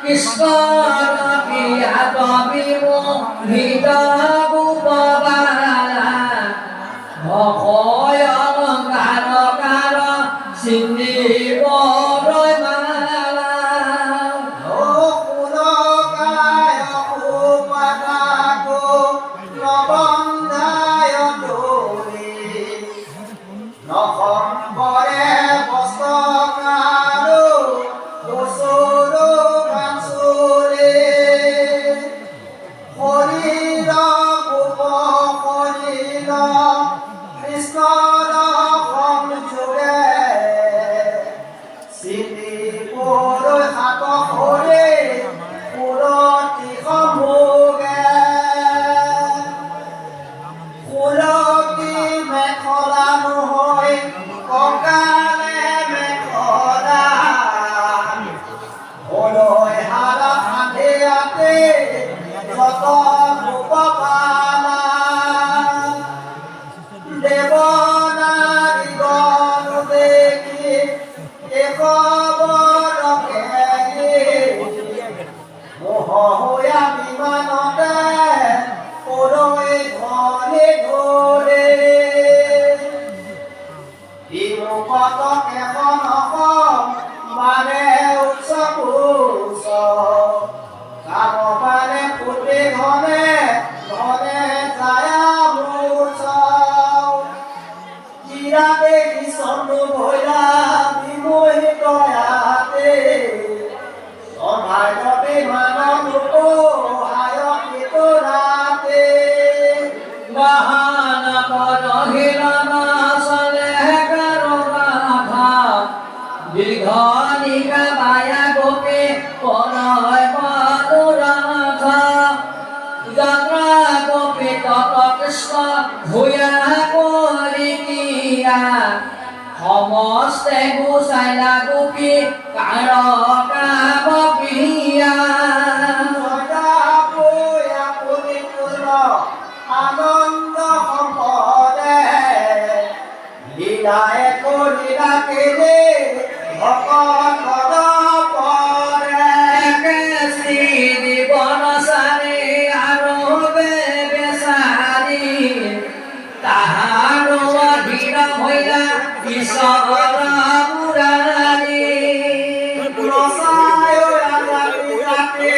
কৃষ্ণৰ প্ৰিয়াত বিমোহিত গোপবালা অক্ষয় অলংকাৰ কাৰ চিন্দিব মালা ফুলকায় সুপাতাকো নবন্ধায় দোলে নখম্বৰে বস্ত্ৰকাৰো দোচৰো কাঞ্চুৰে শৰীৰ গোপ শৰীৰ কৃষ্ণৰ সংযোগে চিন্দিবলৈ হাত সৰে সুৰতি সম্ভোগে সুৰতি মেখলা নহয় কঁকালে মেখলা হলৈ হাৰা হাতেয়াতে যত ৰূপবালা দেৱনাৰীগণ দেখি মোহ হৈয়া বিমানতে পৰৈ ধনে ধৰে বিমুখত এখন মানে উচ্চ পুৰুষ কাম মানে ফুটে ঘনে ঘনে যায় মূৰ্ছ কিৰা দেখি চন্দু ভৈৰা বিমোহিত হাতে সভাগতে মানৱ হায়কিত ৰাতে বাহানা পৰহিৰনা চলে কাৰবাধা দীৰ্ঘ নিকাবায়া গোপে পৰয় মধুৰাধা যাত্ৰা গোপে তত কৃষ্ণ ভূয়া কৰি দিয়া সমস্তে গুচাইলা গোপী কাৰকা বপিয়া আনন্দ সম্পদে লীলায়ে কৰিলা কেলে ভকতৰ পৰে শ্ৰী জীৱন চাৰি আৰু বেচাৰি তাহাৰ অধীৰ হৈলা ঈশ্বৰ মুৰাৰী ৰসায় ৰাজাতি জাতি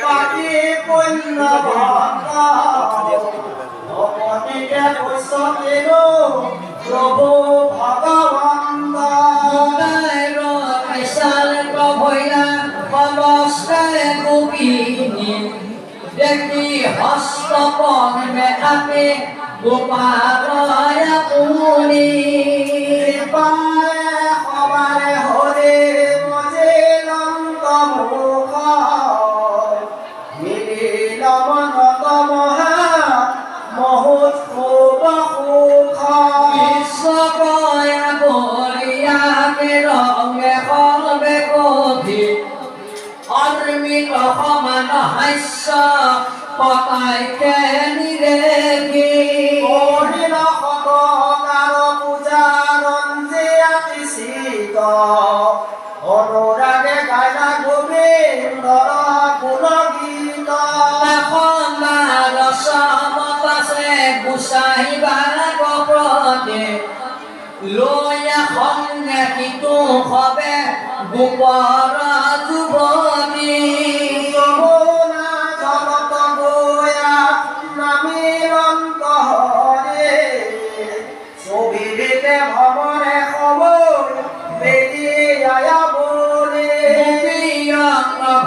পাতি পুণ্য ভক্ত ভকতিকে পুষ্টিলো প্ৰভু ভগৱন্ত ভৈলা সমস্তাই গোপিনী দেখি হস্তপন মেধাপে গোপালয় পুনি পায়ে সবাৰে হৰে মজে লংক মুখ মিলিল মনত মহা মহোৎ খুব সুখ বিশ্বকয়া বলিয়াকে ৰঙে সবে কধি অৰ্মিত সমান হাস্য পতাইকে নিৰেখি কৰিল সতকাৰ পূজা ৰঞ্জে আতিচিত অনুৰাগে গাইলা গোবিন্দৰ গুণগীত লয়া সংগে কিটো হবে গোপৰ যুৱতী যমুনা জলত গয়া নামিলন্ত হৰে ছবিতে ভ্ৰমৰে খবৰ বেদি আয়া বলে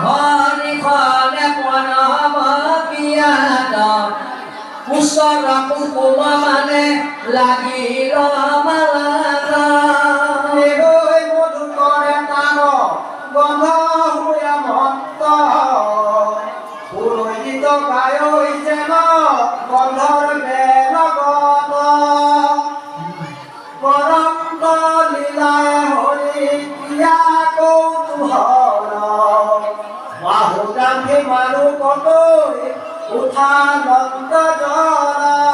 ঘৰি খলে প্ৰণৱ পিয়াত কুশল কুকুম মানে লাগিল মালা মধুকৰে তান গন্ধ হুয়া মন্ত পুৰোহিত গায় যেন গন্ধৰ বেলগত পৰন্ত লীলায় হৰি ক্ৰিয়া কৌতূহল বাহুদান্ধি মাৰু কটৈ উঠা নন্দ জল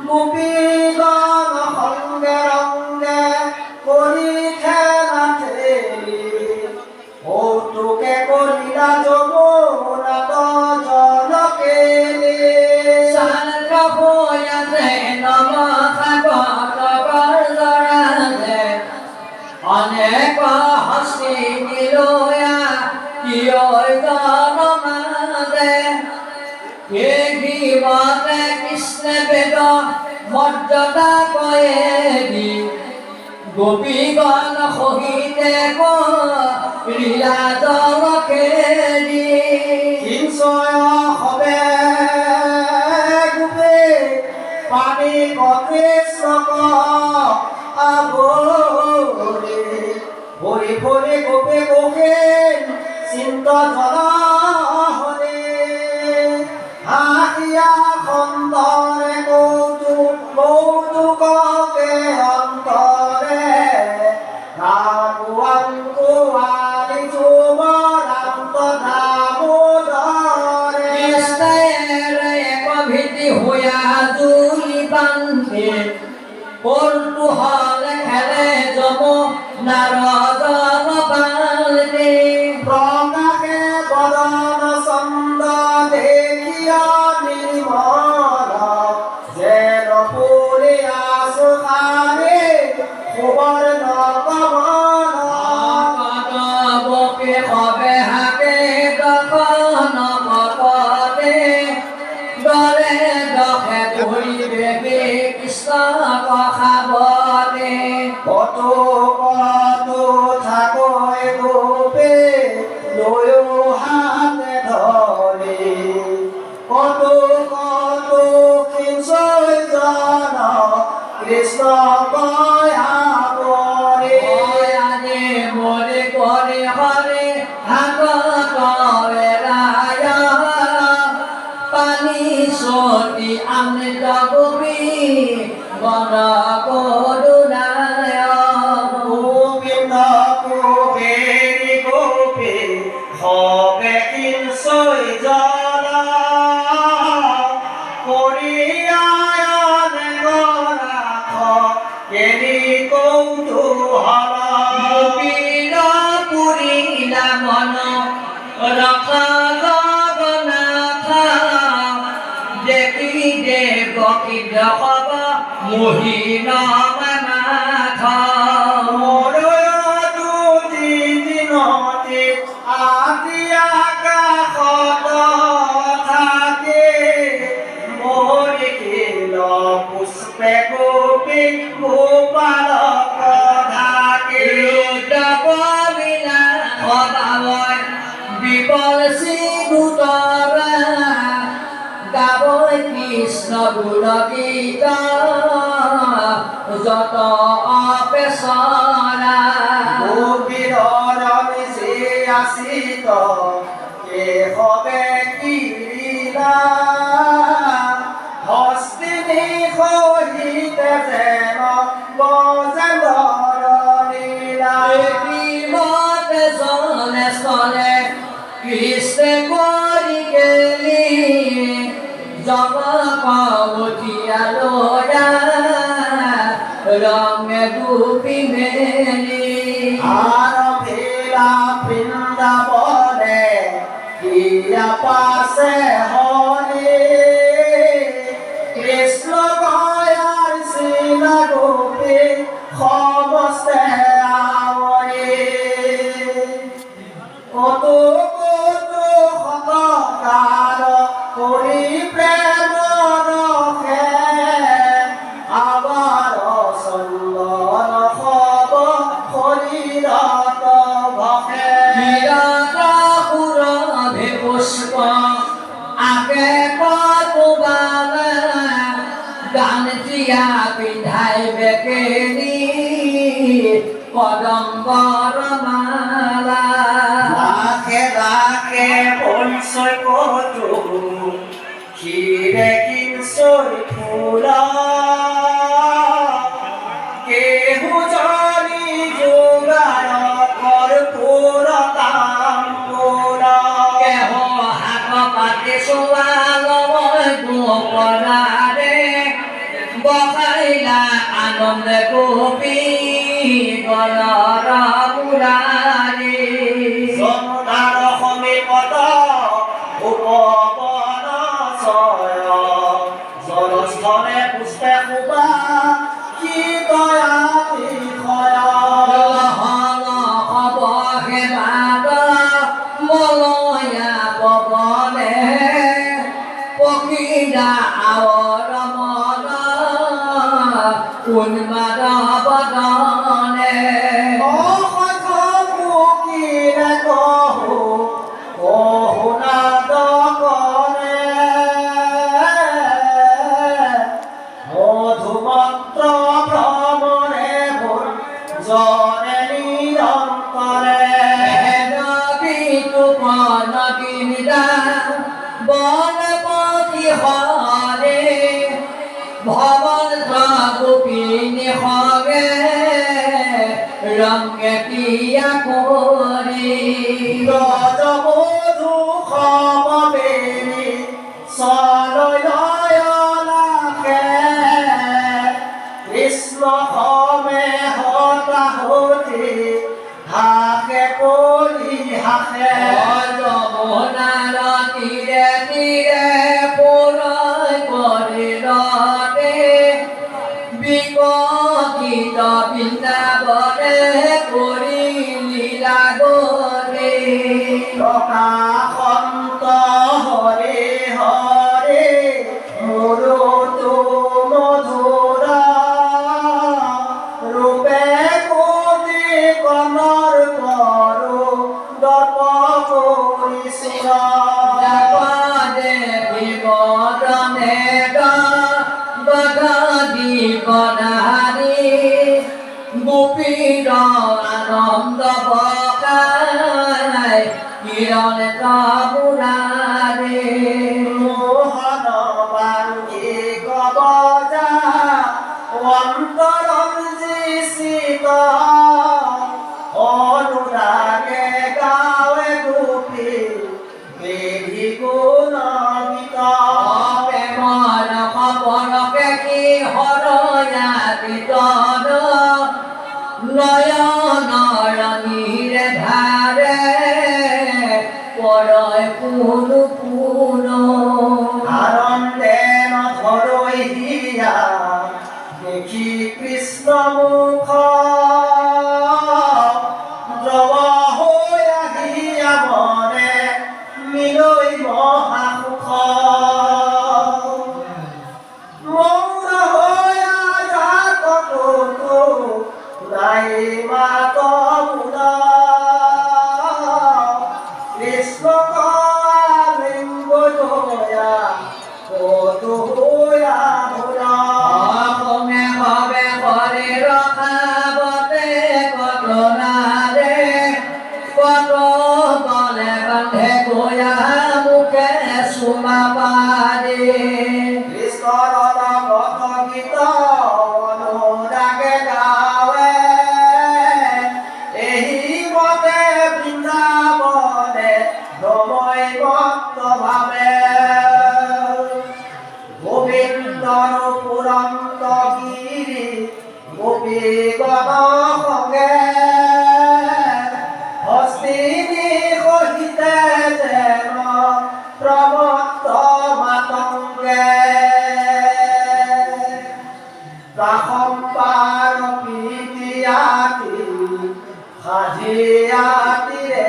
গোপীগণ সংগে ৰংগে কৰি খেলা ঠেলি লয়া কিয় জনমাদে মতে কৃষ্ণ বেদ মৰ্যাদা কয়ে দি গোপীগণ সহিতে ৰিয়া জলকে দি হিংসয় হবে গোপে পানী কৃষ্ণক আবৰি ভৰি ভৰি গোপে গোপে চিন্ত জন হৰে হাতিয়া খন্দৰে কৌতুককে অন্তৰে নাম কুৱাৰি চুমৰান্ত দামোদৰে কৃষ্ণেৰে কভিতি হোয়া জুলি বান্ধি কৌতূহল খেলে যম নাৰদন বান্ধি প্ৰকাশে বদন চন্দ দেখিয়া নিৰ্মল যেন ফুলি আছো খাৰে সুবৰ্ণ কমল বকে হবে হাতে দখন পদে দলে দখে ধৰিবে কৃষ্ণ কখাবতে কতো কতো থাকৈ গোপে লৈও হাতে ধৰি কতো কতো কিঞ্চয় জন কৃষ্ণ কয়া কৰি আনে মনে কৰে হৰে হাত কৰে ৰায়া পানি সতি অমৃত গোপী বন কৰুণায় গোবিন্দ কুবেৰী গোপী হবে কিঞ্চয় জন কৰিয়ায়ন গৰাখ কেনি কৌতূহল গোপীৰ পুৰিলা মন ৰখা জগন্নাথ দেখি দেবকী হব মোহিন মাথ মৰয়তো দিনতে আদি আকাশত থাকে মৰিল পুষ্পে গোপী গোপালক ঢাকে কবিলা সদাবয় বিপল শ্ৰীদূতৰা গাবই কৃষ্ণ গুণ গীত যত অপেচৰা গোপীৰৰ মিছে আছিত কে হবে কিৰিলা হস্তিনী সহিতে যেন বজেন্দ্ৰৰ লীলা মতে চলে চলে কৃষ্ণ কৰি গেলি জগ পাৱতীয়া লয়া ৰঙে গোপী মেলি আৰ ভেলা বৃন্দাবনে কিয়া পাশে হৰে কৃষ্ণ গয়াৰ শ্ৰীলা গোপী সমস্তে আৱৰে কত কত শতকাল কৰি প্ৰেম ৰখে আবাৰ চন্দন হব শৰীৰত ভসে পুৰভে পুষ্প আগে কবালে গান দিয়া পিন্ধাই বেকেনি কদম্বৰ মালা রাখে রাখে পরিচয় কত ক্ষীরে কিঞ্চয় ফুলা কেহু জানি যোগায় কর্পূর তাম্বুলা কেহ হাত পাতি চোৱাল গোপনাৰে বসাইলা আনন্দ গোপী গলৰ মুৰাৰী জনতার সমীপত উপবন ছয় জনস্থলে পুষ্পে শোভা কি দয়া বিষয় হল হব হেম মাত মলয়া পবনে পক্ষীরা আৱৰ মন উন্মাদ বদনে বনপতি হৰে ভৱন গোপিনী হৰে ৰংগে ক্ৰিয়া কৰি ব্ৰজবধূ সমবেনী চলয়লাখে কৃষ্ণ সমে হতাহতি হাসে কৰি হাসে যমুনাৰ তীৰে তীৰে পুৰৈ কৰিলতে বিকশিত বৃন্দাবনে কৰি লীলা গৰে প্ৰকাশন্ত হৰে হৰে মৰুতো মধুৰা ৰূপে কোটি কণৰ কৰো দপ কৰিছিলা বিবদনে গদি বনাৰী গোপীৰ আনন্দ বকাই কিৰণ কাবুৰাৰে মোহন বাংগী গবজা অন্তৰম যিচিত অনুৰাগে গাৱে গোপী বেধি গুণবিত প্ৰেমৰ খবৰকে কি হৰয়া বিতন নয়নৰ নীৰে ধাৰে পৰয় পুনু পুনু আনন্দে নধৰৈ হিয়া দেখি কৃষ্ণ মুখ দ্ৰৱ হৈ আহিয়া মনে মিলৈ মহাসুখ মৌন হৈ যাত কতো নাই মাত মুদ কৃষ্ণ লিংগ জয়া কতো হোয়া ভোলা অসমে ভাৱে হৰে ৰখাবতে কটনাৰে কত গলে বান্ধে গয়া মুখে চুমা পাৰে কৃষ্ণৰ নামত গীত অনুৰাগে গাৱে এই মতে বৃন্দাবনে নময় ভক্ত ভাৱে গোবিন্দৰ পুৰন্ত গিৰি গোপী গণ সংগে হস্তিনী সহিতে যেন প্ৰমত্ত মাতংগে সম্পাৰ প্ৰীতিয়াতি সাধিয়াতিৰে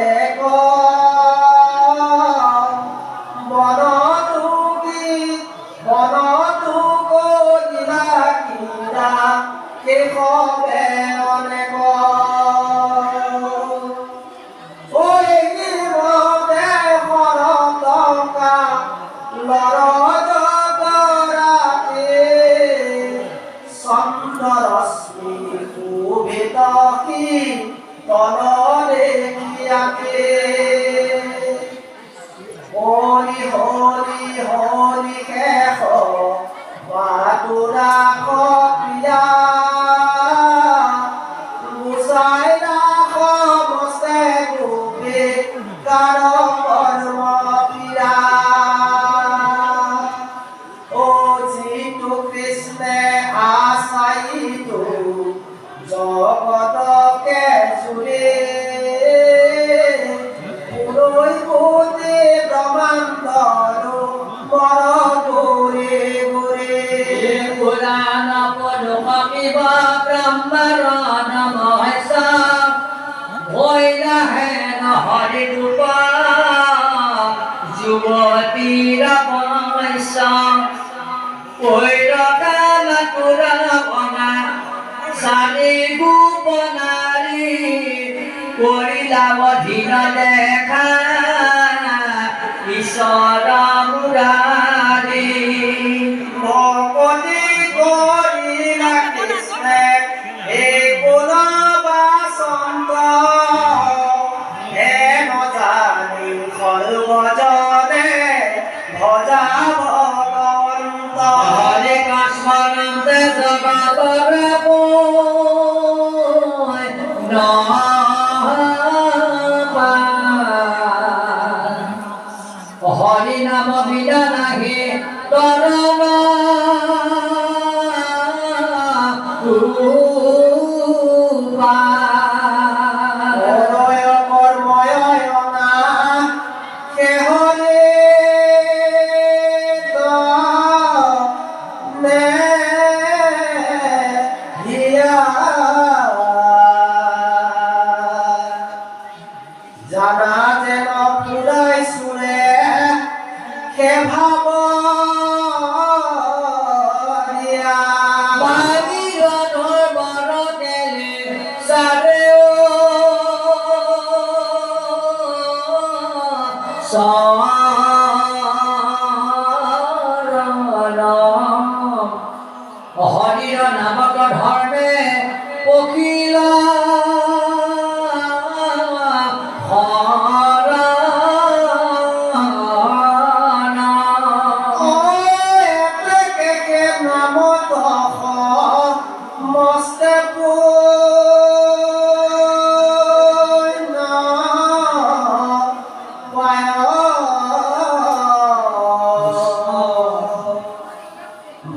বনতু কৰিলা কীৰা কেশৱে অনেক চন্দ্ৰৰশ্মি শোভিত তলৰে কিয়াকে হৰি হৰি হৰি শেষ বাতুৰা প্ৰিয়া গুচাই ৰাখ মস্তে গোপী কাৰ কৰ্ম প্ৰিয়া ও যিটো কৃষ্ণে আচাইতো জগতকে জুৰি পুৰৈ গোটি ব্ৰহ্মাণ্ডৰো বৰ গুৰি গুৰি পুৰাণ পদুষ কিব ব্ৰহ্মৰ নমস্য ভৈলা হেন হরি রূপ যুবতীর বংশ কৈরকা মাতুরা বনা সারি গোপ নারী করিলা অধীন দেখা ঈশ্বর মুরারি ভকতি কৰিলা কৃষ্ণে এই গুণবাসন্ত হে নজানি সৰ্বজনে ভজা ভগৱন্ত হৰে কাশ্মৰন্তে জগতৰ হৰি নাম বিনা নাহি তৰণ অনয় কৰ্ময় অনা কেহৰে নে হিয়া জানা যেন পুৰাই চুৰে সেভাব দিয়া বাগিৰথৰ বড় গেলে সাৰে হৰিৰ নামক ধৰ্মে পখিল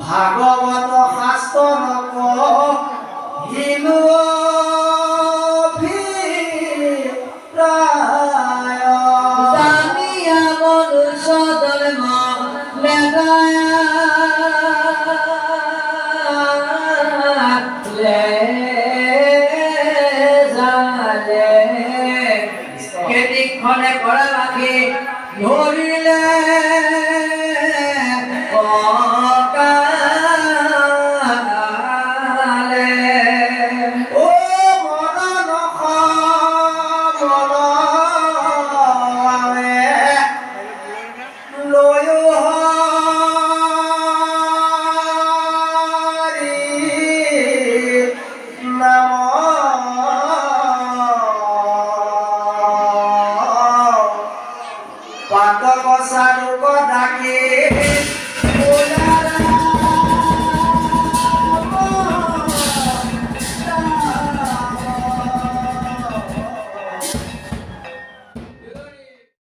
ভাগৱত শাস্ত্ৰ হিলু জানিয়া মনুষ্য ধৰ্ম কেদিক্ষণে কৰা ৰাখি ধৰিলে অকালে ও মন মনে লয়ো হৰি নাম পাত কছাৰুক ডাকি